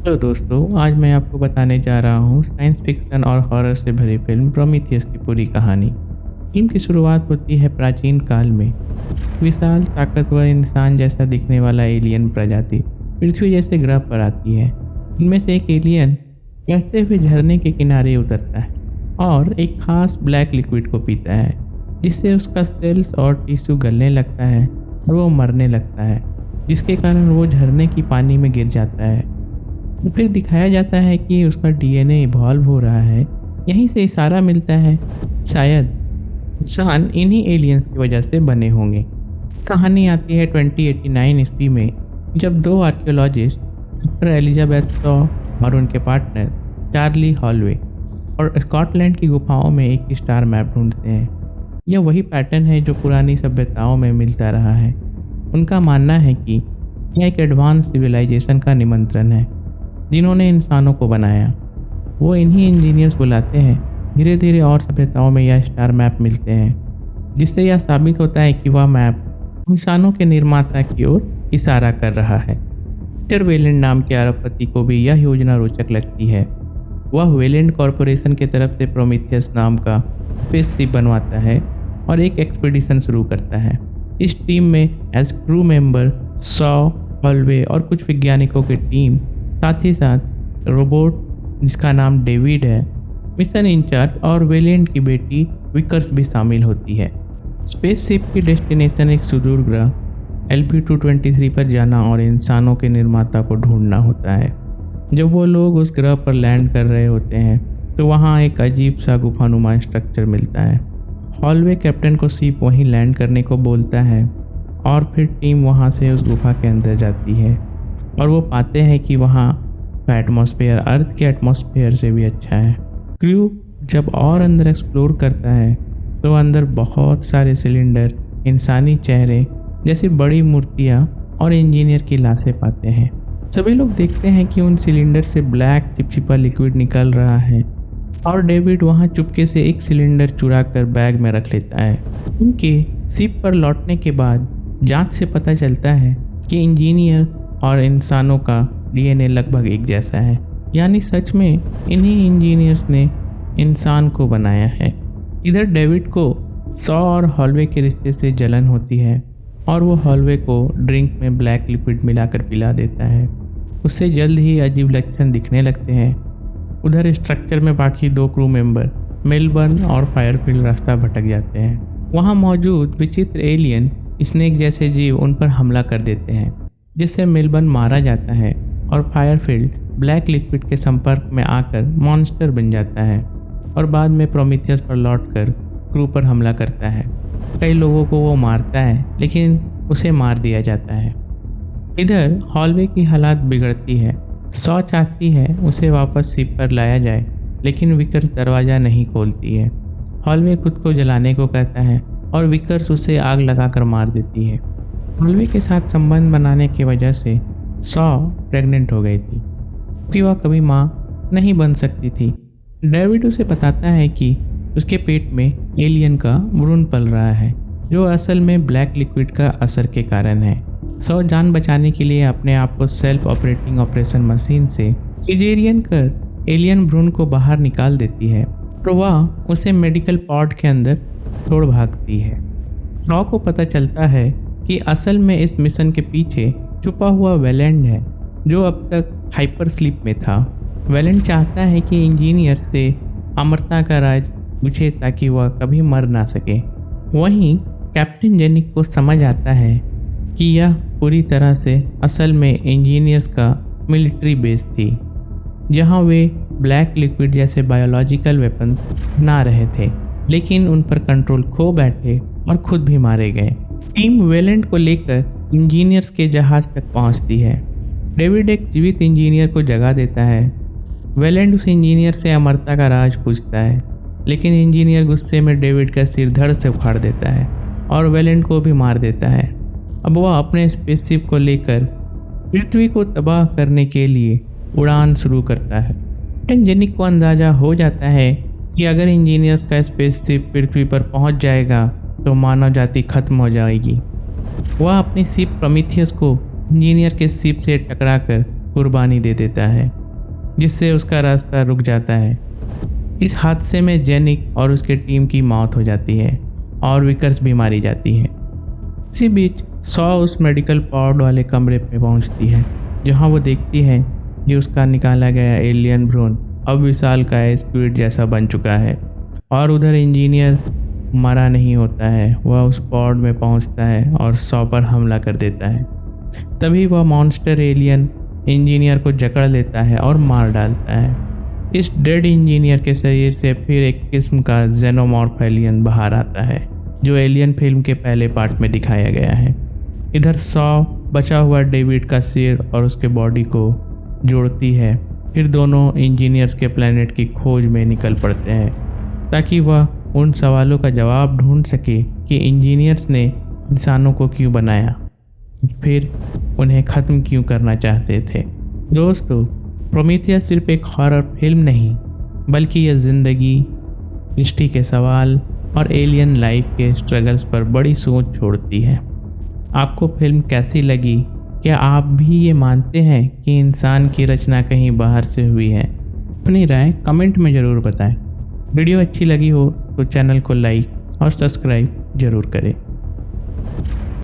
Hello दोस्तों, आज मैं आपको बताने जा रहा हूँ साइंस फिक्शन और हॉरर से भरी फिल्म प्रोमीथियस की पूरी कहानी। फिल्म की शुरुआत होती है प्राचीन काल में। विशाल ताकतवर इंसान जैसा दिखने वाला एलियन प्रजाति पृथ्वी जैसे ग्रह पर आती है। इनमें से एक एलियन बहते हुए झरने के किनारे उतरता है और एक खास ब्लैक लिक्विड को पीता है, जिससे उसका सेल्स और टिश्यू गलने लगता है और वो मरने लगता है, जिसके कारण वो झरने की पानी में गिर जाता है। तो फिर दिखाया जाता है कि उसका डीएनए इवॉल्व हो रहा है। यहीं से इशारा मिलता है शायद इंसान इन्हीं एलियंस की वजह से बने होंगे। कहानी आती है 2089 ईस्वी में, जब दो आर्कियोलॉजिस्ट डॉक्टर एलिजाबेथ शॉ और उनके पार्टनर चार्ली हॉलवे और स्कॉटलैंड की गुफाओं में एक स्टार मैप ढूंढते हैं। यह वही पैटर्न है जो पुरानी सभ्यताओं में मिलता रहा है। उनका मानना है कि यह एक एडवांस सिविलाइजेशन का निमंत्रण है जिन्होंने इंसानों को बनाया। वो इन्हीं इंजीनियर्स बुलाते हैं। धीरे धीरे और सभ्यताओं में यह स्टार मैप मिलते हैं, जिससे यह साबित होता है कि वह मैप इंसानों के निर्माता की ओर इशारा कर रहा है। पीटर वेलेंड नाम के अरबपति को भी यह योजना रोचक लगती है। वह वेलेंड कॉरपोरेशन की तरफ से प्रोमीथियस नाम का स्पेसशिप बनवाता है और एक एक्सपीडिशन शुरू करता है। इस टीम में as crew member Shaw, Holloway और कुछ वैज्ञानिकों की टीम, साथ ही साथ रोबोट जिसका नाम डेविड है, मिशन इंचार्ज और वेलेंड की बेटी विकर्स भी शामिल होती है। स्पेसशिप की डेस्टिनेशन एक सुदूर ग्रह LP-223 पर जाना और इंसानों के निर्माता को ढूंढना होता है। जब वो लोग उस ग्रह पर लैंड कर रहे होते हैं तो वहाँ एक अजीब सा गुफानुमा स्ट्रक्चर मिलता है। हॉलवे कैप्टन को शिप वहीं लैंड करने को बोलता है और फिर टीम वहाँ से उस गुफा के अंदर जाती है और वो पाते हैं कि वहाँ का एटमॉस्फेयर अर्थ के एटमॉस्फेयर से भी अच्छा है। क्रू जब और अंदर एक्सप्लोर करता है तो अंदर बहुत सारे सिलेंडर, इंसानी चेहरे जैसी बड़ी मूर्तियाँ और इंजीनियर की लाशें पाते हैं। सभी लोग देखते हैं कि उन सिलेंडर से ब्लैक चिपचिपा लिक्विड निकल रहा है और डेविड वहाँ चुपके से एक सिलेंडर चुरा कर बैग में रख लेता है। उनके शिप पर लौटने के बाद जांच से पता चलता है कि इंजीनियर और इंसानों का डीएनए लगभग एक जैसा है, यानी सच में इन्हीं इंजीनियर्स ने इंसान को बनाया है। इधर डेविड को शॉ और हॉलवे के रिश्ते से जलन होती है और वो हॉलवे को ड्रिंक में ब्लैक लिक्विड मिलाकर पिला देता है। उससे जल्द ही अजीब लक्षण दिखने लगते हैं। उधर स्ट्रक्चर में बाकी दो क्रू मेंबर मेलबर्न और फायरफील्ड रास्ता भटक जाते हैं। वहाँ मौजूद विचित्र एलियन स्नेक जैसे जीव उन पर हमला कर देते हैं, जिससे मेलबर्न मारा जाता है और फायरफील्ड ब्लैक लिक्विड के संपर्क में आकर मॉन्स्टर बन जाता है और बाद में प्रोमीथियस पर लौटकर क्रू पर हमला करता है। कई लोगों को वो मारता है, लेकिन उसे मार दिया जाता है। इधर हॉलवे की हालत बिगड़ती है। शॉ चाहती है उसे वापस शिप पर लाया जाए, लेकिन विकर्स दरवाज़ा नहीं खोलती है। हॉलवे खुद को जलाने को कहता है और विकर्स उसे आग लगाकर मार देती है। हॉलवे के साथ संबंध बनाने की वजह से शॉ प्रेग्नेंट हो गई थी, क्योंकि वह कभी माँ नहीं बन सकती थी। डेविड उसे बताता है कि उसके पेट में एलियन का भ्रूण पल रहा है, जो असल में ब्लैक लिक्विड का असर के कारण है। शॉ जान बचाने के लिए अपने आप को सेल्फ ऑपरेटिंग ऑपरेशन मशीन से सिजेरियन कर एलियन भ्रूण को बाहर निकाल देती है और वह उसे मेडिकल पॉड के अंदर छोड़ भागती है। शॉ को पता चलता है कि असल में इस मिशन के पीछे छुपा हुआ वेलेंड है, जो अब तक हाइपर स्लीप में था। वेलेंड चाहता है कि इंजीनियर से अमरता का राज पूछे ताकि वह कभी मर ना सके। वहीं कैप्टन जेनिक को समझ आता है कि यह पूरी तरह से असल में इंजीनियर्स का मिलिट्री बेस थी, जहां वे ब्लैक लिक्विड जैसे बायोलॉजिकल वेपन्स बना रहे थे, लेकिन उन पर कंट्रोल खो बैठे और खुद भी मारे गए। टीम वेलेंड को लेकर इंजीनियर्स के जहाज तक पहुंचती है। डेविड एक जीवित इंजीनियर को जगा देता है। वेलेंड उस इंजीनियर से अमरता का राज पूछता है, लेकिन इंजीनियर गुस्से में डेविड का सिर धड़ से उखाड़ देता है और वेलेंड को भी मार देता है। अब वह अपने स्पेसशिप को लेकर पृथ्वी को तबाह करने के लिए उड़ान शुरू करता है। कैप्टन जेनिक को अंदाज़ा हो जाता है कि अगर इंजीनियर्स का स्पेसशिप पृथ्वी पर पहुंच जाएगा तो मानव जाति खत्म हो जाएगी। वह अपनी शिप प्रोमीथियस को इंजीनियर के शिप से टकराकर कुर्बानी दे देता है, जिससे उसका रास्ता रुक जाता है। इस हादसे में जेनिक और उसके टीम की मौत हो जाती है और विकर्स भी मारी जाती है। इसी बीच सॉ उस मेडिकल पॉड वाले कमरे पे पहुंचती है, जहां वो देखती है कि उसका निकाला गया एलियन भ्रूण अब विशालकाय स्क्विड जैसा बन चुका है। और उधर इंजीनियर मरा नहीं होता है, वह उस पॉड में पहुंचता है और सॉ पर हमला कर देता है। तभी वह मॉन्स्टर एलियन इंजीनियर को जकड़ लेता है और मार डालता है। इस डेड इंजीनियर के शरीर से फिर एक किस्म का जेनोमॉर्फ एलियन बाहर आता है, जो एलियन फिल्म के पहले पार्ट में दिखाया गया है। इधर सॉ बचा हुआ डेविड का सिर और उसके बॉडी को जोड़ती है। फिर दोनों इंजीनियर्स के प्लेनेट की खोज में निकल पड़ते हैं, ताकि वह उन सवालों का जवाब ढूंढ सके कि इंजीनियर्स ने इंसानों को क्यों बनाया, फिर उन्हें ख़त्म क्यों करना चाहते थे। दोस्तों, प्रोमीथियस सिर्फ एक हॉरर फिल्म नहीं, बल्कि यह ज़िंदगी, सृष्टि के सवाल और एलियन लाइफ के स्ट्रगल्स पर बड़ी सोच छोड़ती है। आपको फिल्म कैसी लगी? क्या आप भी ये मानते हैं कि इंसान की रचना कहीं बाहर से हुई है? अपनी राय कमेंट में ज़रूर बताएं। वीडियो अच्छी लगी हो तो चैनल को लाइक और सब्सक्राइब ज़रूर करें।